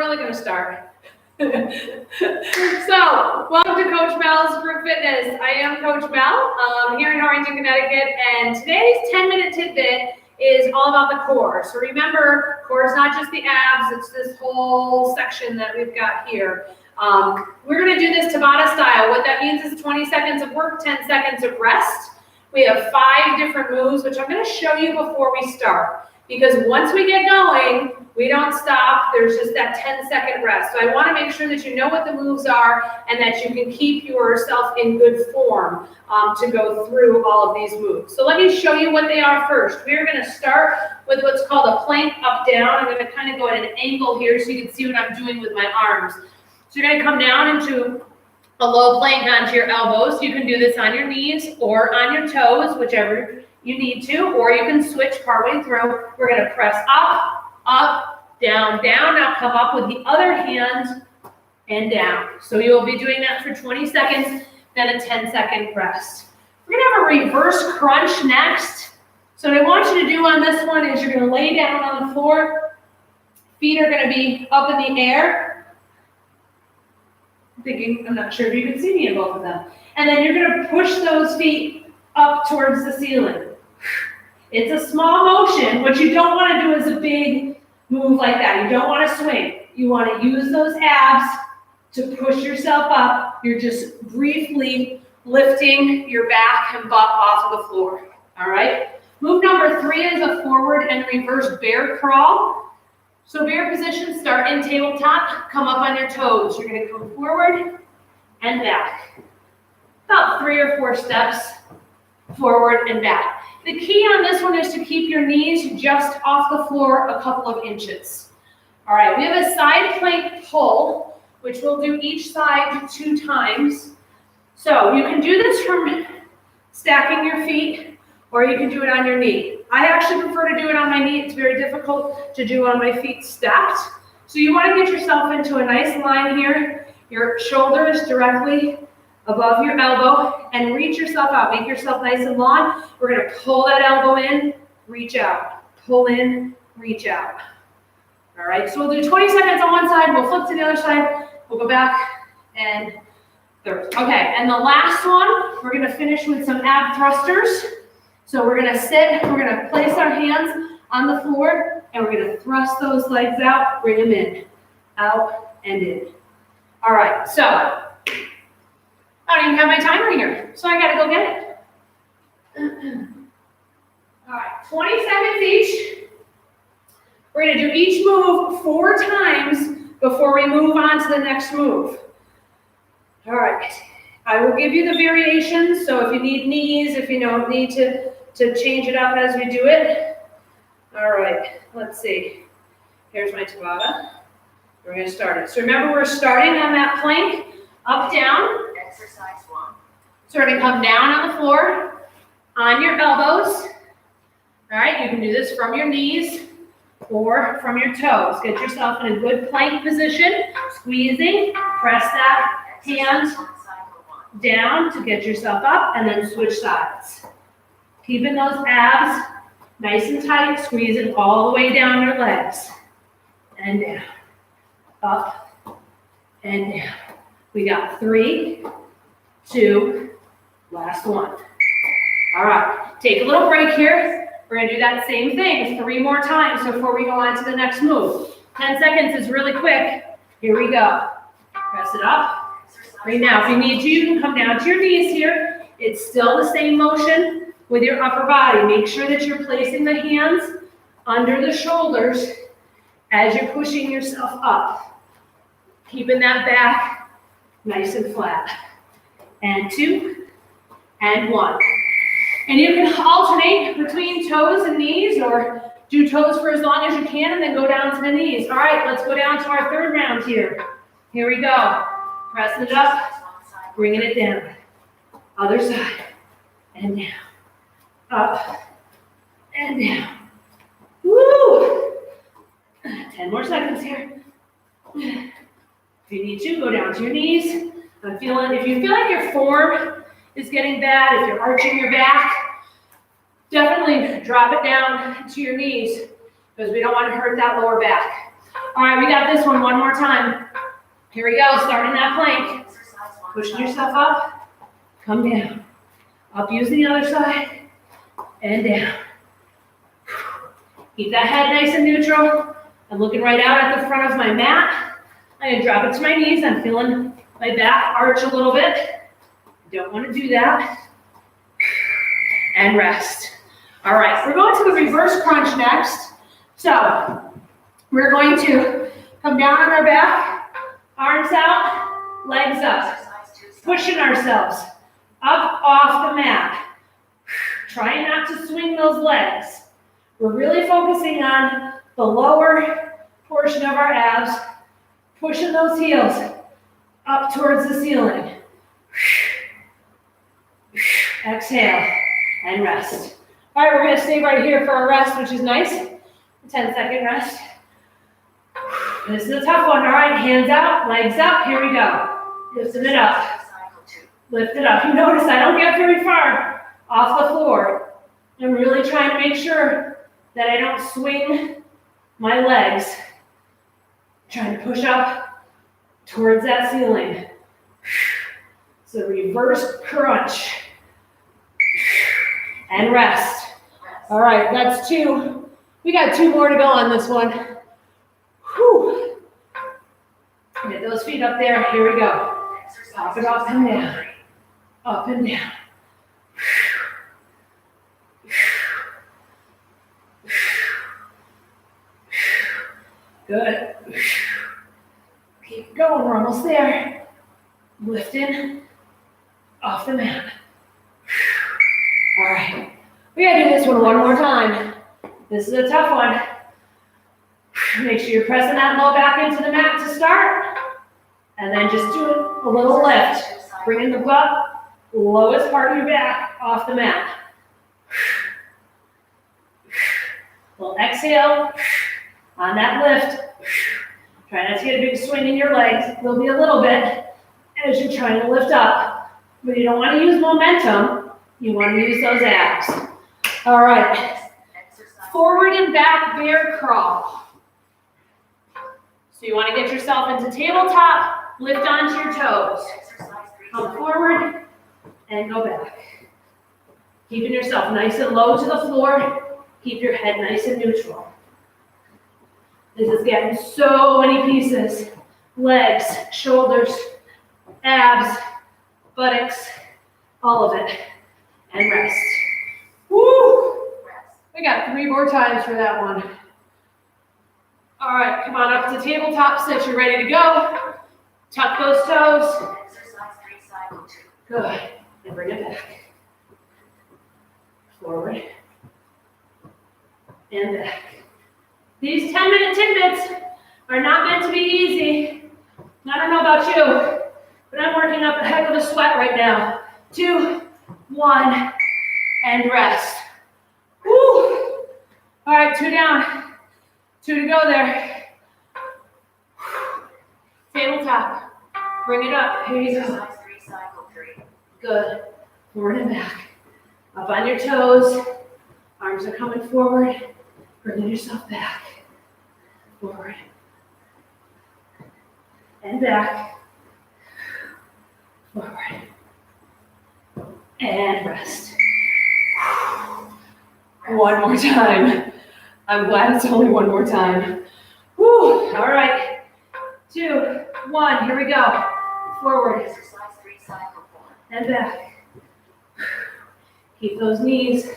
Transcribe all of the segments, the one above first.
really going to start. So, welcome to Coach Mel's Group Fitness. I am Coach Mel here in Harrington, Connecticut, and today's 10-minute tidbit is all about the core. So remember, core is not just the abs, it's this whole section that we've got here. We're going to do this Tabata style. What that means is 20 seconds of work, 10 seconds of rest. We have 5 different moves, which I'm going to show you before we start. Because once we get going, we don't stop. There's just that 10-second rest. So I want to make sure that you know what the moves are and that you can keep yourself in good form to go through all of these moves. So let me show you what they are first. We're going to start with what's called a plank up down. I'm going to kind of go at an angle here so you can see what I'm doing with my arms. So you're going to come down into a low plank onto your elbows. You can do this on your knees or on your toes, whichever you need to, or you can switch partway through. We're going to press up, up, down, down. Now come up with the other hand and down. So you'll be doing that for 20 seconds, then a 10-second rest. We're going to have a reverse crunch next. So what I want you to do on this one is you're going to lay down on the floor. Feet are going to be up in the air. I'm not sure if you can see me in both of them. And then you're going to push those feet up towards the ceiling. It's a small motion. What you don't want to do is a big move like that. You don't want to swing. You want to use those abs to push yourself up. You're just briefly lifting your back and butt off of the floor. All right? Move number 3 is a forward and reverse bear crawl. So bear position, start in tabletop, come up on your toes. You're going to come forward and back. About 3 or 4 steps forward and back. The key on this one is to keep your knees just off the floor a couple of inches. All right, we have a side plank pull, which we'll do each side 2 times. So you can do this from stacking your feet, or you can do it on your knee. I actually prefer to do it on my knee. It's very difficult to do on my feet stacked. So you want to get yourself into a nice line here. Your shoulder is directly above your elbow, and reach yourself out. Make yourself nice and long. We're going to pull that elbow in, reach out. Pull in, reach out. All right, so we'll do 20 seconds on one side. We'll flip to the other side. We'll go back and third. Okay, and the last one, we're going to finish with some ab thrusters. So we're going to sit, we're going to place our hands on the floor, and we're going to thrust those legs out, bring them in, out and in. All right, so I don't even have my timer here, so I got to go get it. All right, 20 seconds each. We're going to do each move 4 times before we move on to the next move. All right, I will give you the variations, so if you need knees, if you don't need to change it up as we do it. All right, let's see. Here's my Tabata. We're going to start it. So remember, we're starting on that plank, up, down. Exercise 1. So we're going to come down on the floor, on your elbows. All right, you can do this from your knees or from your toes. Get yourself in a good plank position, squeezing, press that hand down to get yourself up, and then switch sides. Keeping those abs nice and tight, squeezing all the way down your legs. And down, up, and down. We got 3, 2, last one. All right, take a little break here. We're going to do that same thing 3 more times before we go on to the next move. 10 seconds is really quick. Here we go. Press it up. Right now, if you need to, you can come down to your knees here. It's still the same motion with your upper body. Make sure that you're placing the hands under the shoulders as you're pushing yourself up. Keeping that back nice and flat. And 2, and 1. And you can alternate between toes and knees, or do toes for as long as you can and then go down to the knees. All right, let's go down to our 3rd round here. Here we go. Pressing it up, bringing it down. Other side, and down. Up, and down. Woo! 10 more seconds here. If you need to, go down to your knees. If you feel like your form is getting bad, if you're arching your back, definitely drop it down to your knees because we don't want to hurt that lower back. All right, we got this one more time. Here we go, starting that plank. Pushing yourself up, come down. Up, use the other side, and down. Keep that head nice and neutral. I'm looking right out at the front of my mat. I'm gonna drop it to my knees. I'm feeling my back arch a little bit. Don't want to do that. And rest. All right, we're going to the reverse crunch next. So we're going to come down on our back, arms out, legs up, pushing ourselves up off the mat. Trying not to swing those legs. We're really focusing on the lower portion of our abs, pushing those heels up towards the ceiling. Exhale and rest. All right, we're going to stay right here for a rest, which is nice. 10-second rest. This is a tough one. All right, hands out, legs up. Here we go. Lifting it up. Lift it up. You notice I don't get very far off the floor. I'm really trying to make sure that I don't swing my legs. Trying to push up towards that ceiling. So reverse crunch. And rest. All right, that's 2. We got 2 more to go on this one. Whew. Get those feet up there. Here we go. Pop it up and down. Up and down. Good. Keep going, we're almost there. Lifting off the mat. All right, we gotta do this one more time. This is a tough one. Make sure you're pressing that low back into the mat to start. And then just do a little lift. Bringing the butt, lowest part of your back off the mat. Little exhale on that lift. Try not to get a big swing in your legs. There'll be a little bit as you're trying to lift up. But you don't want to use momentum. You want to use those abs. All right. Forward and back bear crawl. So you want to get yourself into tabletop, lift onto your toes. Come forward and go back. Keeping yourself nice and low to the floor. Keep your head nice and neutral. This is getting so many pieces. Legs, shoulders, abs, buttocks, all of it. And rest. Woo! We got 3 more times for that one. All right, come on up to tabletop, sit, you're ready to go. Tuck those toes. Good. And bring it back. Forward. And back. These 10-minute tidbits are not meant to be easy. I don't know about you, but I'm working up a heck of a sweat right now. 2, 1, and rest. Woo! All right, 2 down. 2 to go there. Tabletop. Bring it up. Here you go. Good. Forward and back. Up on your toes. Arms are coming forward. Bringing yourself back. Forward. And back. Forward. And rest. One more time. I'm glad it's only one more time. Woo. All right. 2, 1. Here we go. Forward. And back. Keep those knees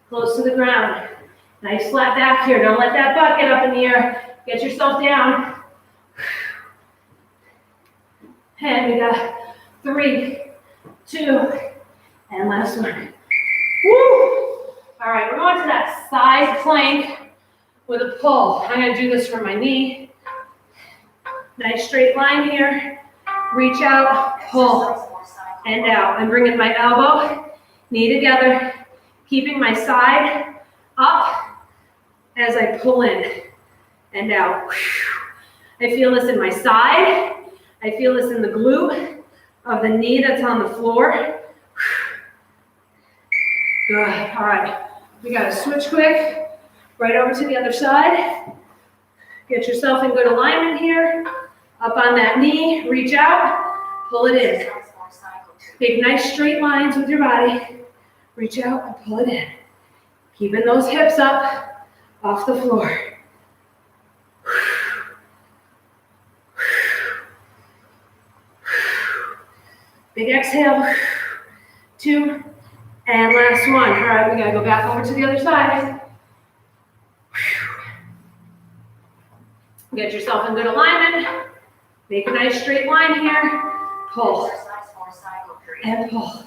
close to the ground. Nice flat back here. Don't let that butt get up in the air. Get yourself down. And we got 3, 2, and last one. Woo! All right, we're going to that side plank with a pull. I'm going to do this from my knee. Nice straight line here. Reach out, pull, and out. I'm bringing my elbow, knee together, keeping my side up as I pull in and out. I feel this in my side. I feel this in the glute of the knee that's on the floor. Good. All right. We got to switch quick. Right over to the other side. Get yourself in good alignment here. Up on that knee, reach out, pull it in. Make nice straight lines with your body. Reach out and pull it in. Keeping those hips up off the floor. Big exhale. 2, and last one. All right, we gotta go back over to the other side. Get yourself in good alignment. Make a nice straight line here. Pull. And pull.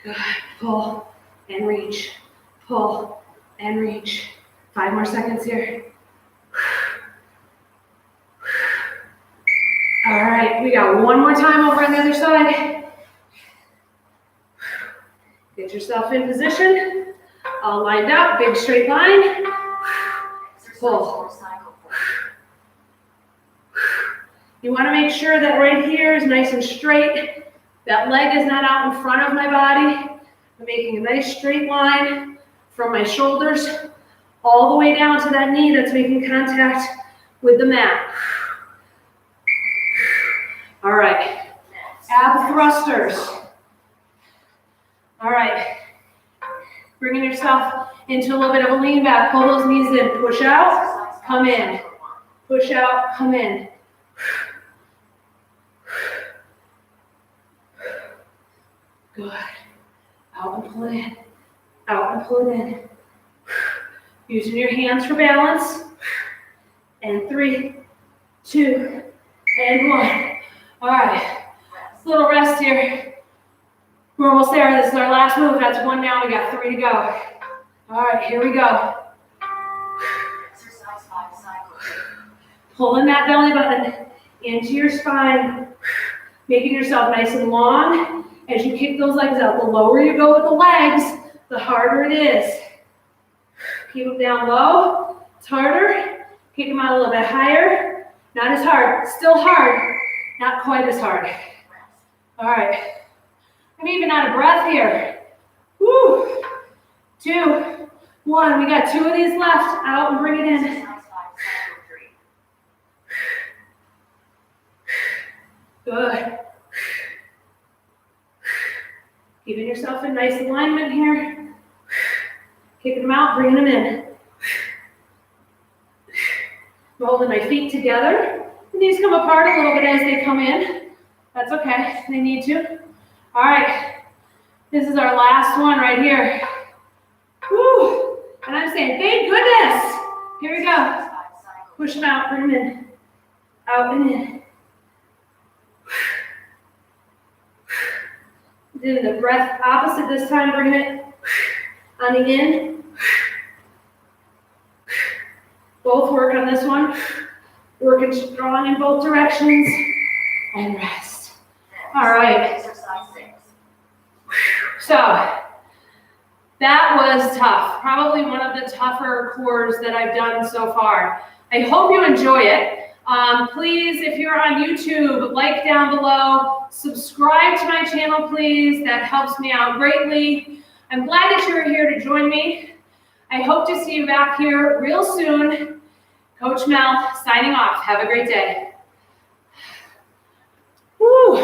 Good. Pull and reach. Pull and reach. 5 more seconds here. All right, we got one more time over on the other side. Get yourself in position. All lined up, big straight line. Pull. You want to make sure that right here is nice and straight. That leg is not out in front of my body. I'm making a nice straight line from my shoulders all the way down to that knee that's making contact with the mat. All right, ab thrusters. All right, bringing yourself into a little bit of a lean back. Pull those knees in, push out, come in. Push out, come in. Good. Out and pull it in. Out and pull it in. Using your hands for balance. And 3, 2, and 1. All right. Little rest here. We're almost there. This is our last move. That's 1 down. We got 3 to go. All right, here we go. Pulling that belly button into your spine. Making yourself nice and long. As you kick those legs out, the lower you go with the legs, the harder it is. Keep them down low. It's harder. Kick them out a little bit higher. Not as hard. Still hard. Not quite as hard. All right. I'm even out of breath here. Woo. 2, 1. We got 2 of these left. Out and bring it in. Good. Keeping yourself in nice alignment here. Kicking them out, bringing them in. I'm holding my feet together. The knees come apart a little bit as they come in. That's okay, they need to. All right, this is our last one right here. Woo! And I'm saying, thank goodness. Here we go. Push them out, bring them in. Out and in. Doing the breath opposite this time, bring it on the in. Both work on this one. Working strong in both directions. And rest. All right. So, that was tough. Probably one of the tougher cores that I've done so far. I hope you enjoy it. Please, if you're on YouTube, like down below, subscribe to my channel, please. That helps me out greatly. I'm glad that you're here to join me. I hope to see you back here real soon. Coach Mel, signing off. Have a great day. Woo.